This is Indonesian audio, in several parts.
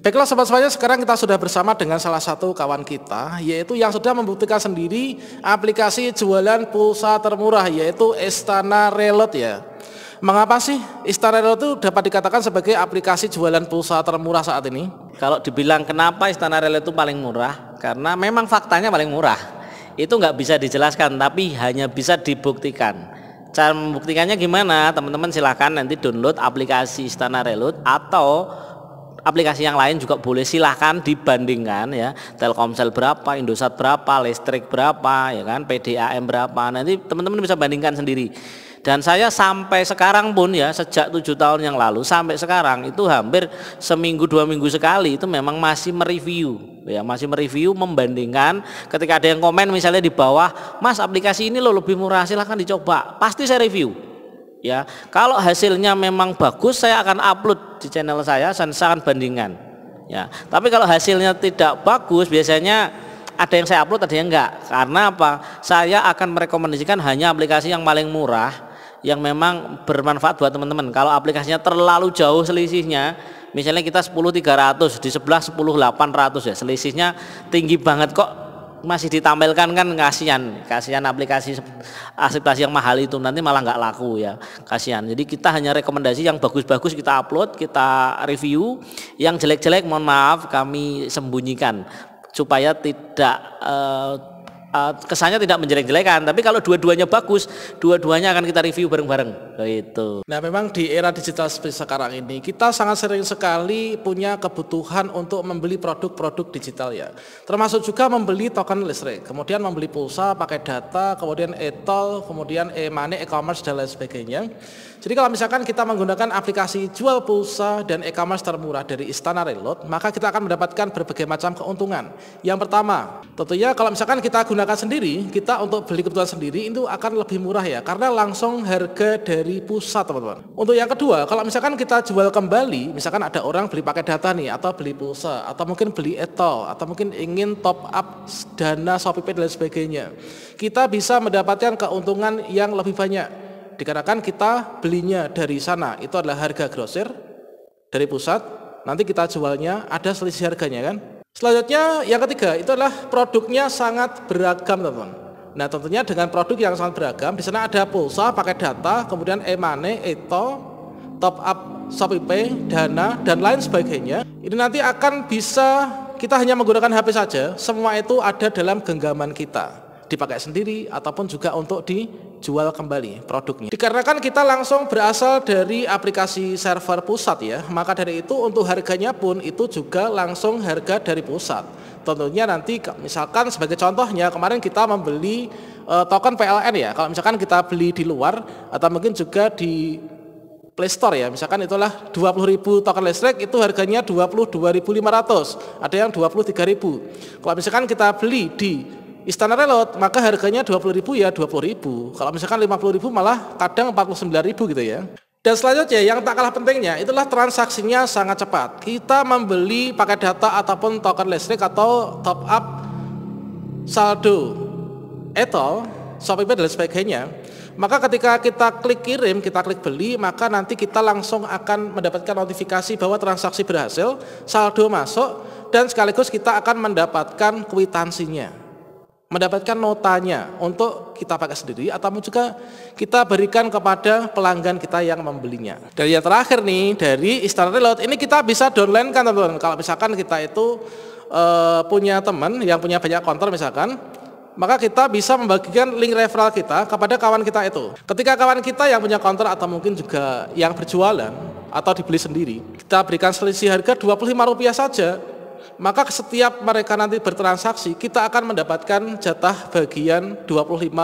Baiklah sobat semuanya, sekarang kita sudah bersama dengan salah satu kawan kita, yaitu yang sudah membuktikan sendiri aplikasi jualan pulsa termurah, yaitu Istana Reload ya. Mengapa sih Istana Reload itu dapat dikatakan sebagai aplikasi jualan pulsa termurah saat ini? Kalau dibilang kenapa Istana Reload itu paling murah, karena memang faktanya paling murah. Itu nggak bisa dijelaskan, tapi hanya bisa dibuktikan. Cara membuktikannya gimana? Teman-teman silahkan nanti download aplikasi Istana Reload atau aplikasi yang lain juga boleh, silahkan dibandingkan ya. Telkomsel berapa, Indosat berapa, listrik berapa, ya kan, PDAM berapa. Nanti teman-teman bisa bandingkan sendiri. Dan saya sampai sekarang pun ya, sejak 7 tahun yang lalu sampai sekarang itu hampir seminggu 2 minggu sekali itu memang masih mereview ya, masih mereview, membandingkan. Ketika ada yang komen misalnya di bawah, Mas aplikasi ini lo lebih murah, silahkan dicoba, pasti saya review ya. Kalau hasilnya memang bagus, saya akan upload di channel saya akan bandingkan ya. Tapi kalau hasilnya tidak bagus, biasanya ada yang saya upload, ada yang enggak. Karena apa? Saya akan merekomendasikan hanya aplikasi yang paling murah, yang memang bermanfaat buat teman-teman. Kalau aplikasinya terlalu jauh selisihnya, misalnya kita 10.300 di sebelah 10.800 ya, selisihnya tinggi banget kok masih ditampilkan, kan kasihan aplikasi yang mahal itu, nanti malah nggak laku ya, kasihan. Jadi kita hanya rekomendasi yang bagus-bagus kita upload, kita review, yang jelek-jelek mohon maaf kami sembunyikan supaya tidak kesannya tidak menjelek-jelekan. Tapi kalau dua-duanya bagus, dua-duanya akan kita review bareng-bareng gitu. Nah memang di era digital seperti sekarang ini, kita sangat sering sekali punya kebutuhan untuk membeli produk-produk digital ya. Termasuk juga membeli token listrik, kemudian membeli pulsa pakai data, kemudian e-tol, kemudian e-money, e-commerce dan lain sebagainya. Jadi kalau misalkan kita menggunakan aplikasi jual pulsa dan e-commerce termurah dari Istana Reload, maka kita akan mendapatkan berbagai macam keuntungan. Yang pertama, tentunya kalau misalkan kita gunakan sendiri, kita untuk beli kebutuhan sendiri itu akan lebih murah ya, karena langsung harga dari pusat teman-teman. Untuk yang kedua, kalau misalkan kita jual kembali, misalkan ada orang beli pakai data nih, atau beli pulsa, atau mungkin beli e-tol, atau mungkin ingin top up dana ShopeePay dan sebagainya, kita bisa mendapatkan keuntungan yang lebih banyak. Dikarenakan kita belinya dari sana itu adalah harga grosir dari pusat, nanti kita jualnya ada selisih harganya kan. Selanjutnya yang ketiga itu adalah produknya sangat beragam teman-teman. Nah tentunya dengan produk yang sangat beragam, di sana ada pulsa pakai data, kemudian e-money, e-tol, top up ShopeePay, dana dan lain sebagainya. Ini nanti akan bisa kita hanya menggunakan HP saja, semua itu ada dalam genggaman kita, dipakai sendiri ataupun juga untuk dijual kembali produknya. Dikarenakan kita langsung berasal dari aplikasi server pusat ya, maka dari itu untuk harganya pun itu juga langsung harga dari pusat. Tentunya nanti misalkan sebagai contohnya kemarin kita membeli token PLN ya, kalau misalkan kita beli di luar atau mungkin juga di Play Store ya, misalkan itulah 20.000 token listrik itu harganya 22.500, ada yang 23.000. Kalau misalkan kita beli di Istana Reload maka harganya 20.000 ya 20.000. Kalau misalkan 50.000 malah kadang 49.000 gitu ya. Dan selanjutnya yang tak kalah pentingnya itulah transaksinya sangat cepat. Kita membeli pakai data ataupun token listrik atau top up saldo e-tol, ShopeePay dan sebagainya, maka ketika kita klik kirim, kita klik beli, maka nanti kita langsung akan mendapatkan notifikasi bahwa transaksi berhasil, saldo masuk, dan sekaligus kita akan mendapatkan kwitansinya, mendapatkan notanya untuk kita pakai sendiri atau juga kita berikan kepada pelanggan kita yang membelinya. Dan yang terakhir nih dari Istana Reload ini kita bisa downline kan teman-teman. Kalau misalkan kita itu punya teman yang punya banyak konter misalkan, maka kita bisa membagikan link referral kita kepada kawan kita itu. Ketika kawan kita yang punya konter atau mungkin juga yang berjualan atau dibeli sendiri, kita berikan selisih harga Rp25 saja, maka setiap mereka nanti bertransaksi kita akan mendapatkan jatah bagian Rp25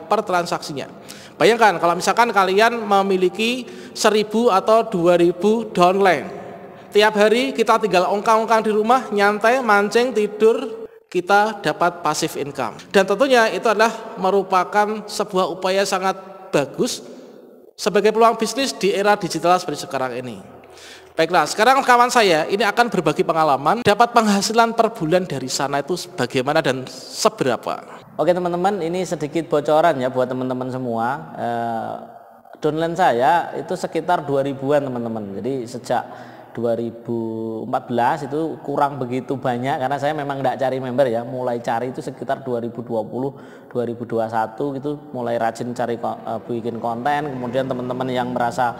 per transaksinya. Bayangkan kalau misalkan kalian memiliki 1.000 atau 2.000 downline, tiap hari kita tinggal ongkang-ongkang di rumah, nyantai, mancing, tidur, kita dapat passive income. Dan tentunya itu adalah merupakan sebuah upaya sangat bagus sebagai peluang bisnis di era digital seperti sekarang ini. Baiklah, sekarang kawan saya ini akan berbagi pengalaman dapat penghasilan per bulan dari sana itu bagaimana dan seberapa. Oke teman-teman, ini sedikit bocoran ya buat teman-teman semua. Downline saya itu sekitar 2000-an teman-teman. Jadi sejak 2014 itu kurang begitu banyak karena saya memang tidak cari member ya, mulai cari itu sekitar 2020 2021 gitu, mulai rajin cari bikin konten, kemudian teman-teman yang merasa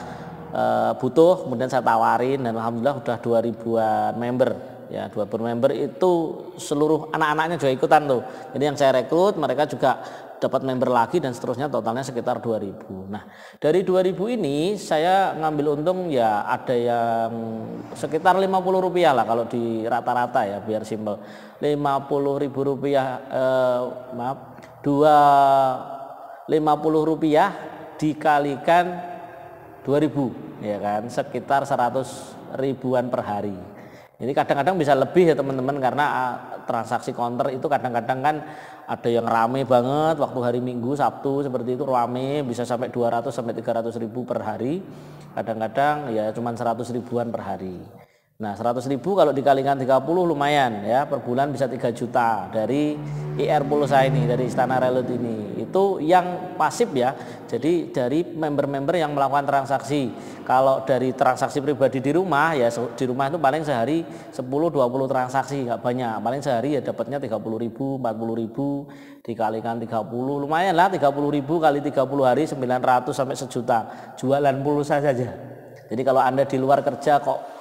butuh kemudian saya tawarin dan alhamdulillah udah 2000-an member ya. 2000 member itu seluruh anak-anaknya juga ikutan tuh, jadi yang saya rekrut mereka juga dapat member lagi dan seterusnya, totalnya sekitar 2000. Nah dari 2000 ini saya ngambil untung ya ada yang sekitar 50 rupiah lah kalau di rata-rata ya, biar simpel 50.000 rupiah maaf 50 rupiah dikalikan 2000 ya kan, sekitar 100 ribuan per hari. Jadi kadang-kadang bisa lebih ya teman-teman, karena transaksi counter itu kadang-kadang kan ada yang rame banget waktu hari Minggu, Sabtu seperti itu rame, bisa sampai 200 sampai 300 ribu per hari. Kadang-kadang ya cuma 100 ribuan per hari. Nah 100 ribu kalau dikalikan 30 lumayan ya, per bulan bisa 3 juta dari IR Pulsa ini, dari Istana Reload ini. Itu yang pasif ya, jadi dari member-member yang melakukan transaksi. Kalau dari transaksi pribadi di rumah ya, di rumah itu paling sehari 10-20 transaksi, nggak banyak, paling sehari ya dapatnya 30 ribu 40 ribu dikalikan 30 lumayan lah, 30 ribu kali 30 hari 900 sampai 1 juta jualan pulsa saja. Jadi kalau Anda di luar kerja kok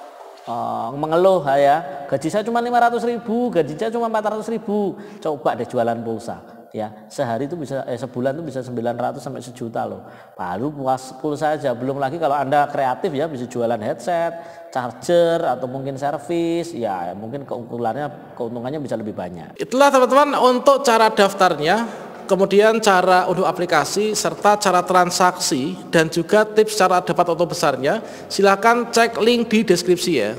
mengeluh ya, gaji saya cuma 500 ribu, gaji saya cuma 400 ribu, coba deh jualan pulsa ya, sehari itu bisa sebulan itu bisa 900 sampai 1 juta loh, baru puas pulsa aja. Belum lagi kalau Anda kreatif ya, bisa jualan headset, charger atau mungkin servis ya, mungkin keuntungannya bisa lebih banyak. Itulah teman-teman untuk cara daftarnya, kemudian cara unduh aplikasi, serta cara transaksi, dan juga tips cara dapat auto besarnya. Silahkan cek link di deskripsi ya.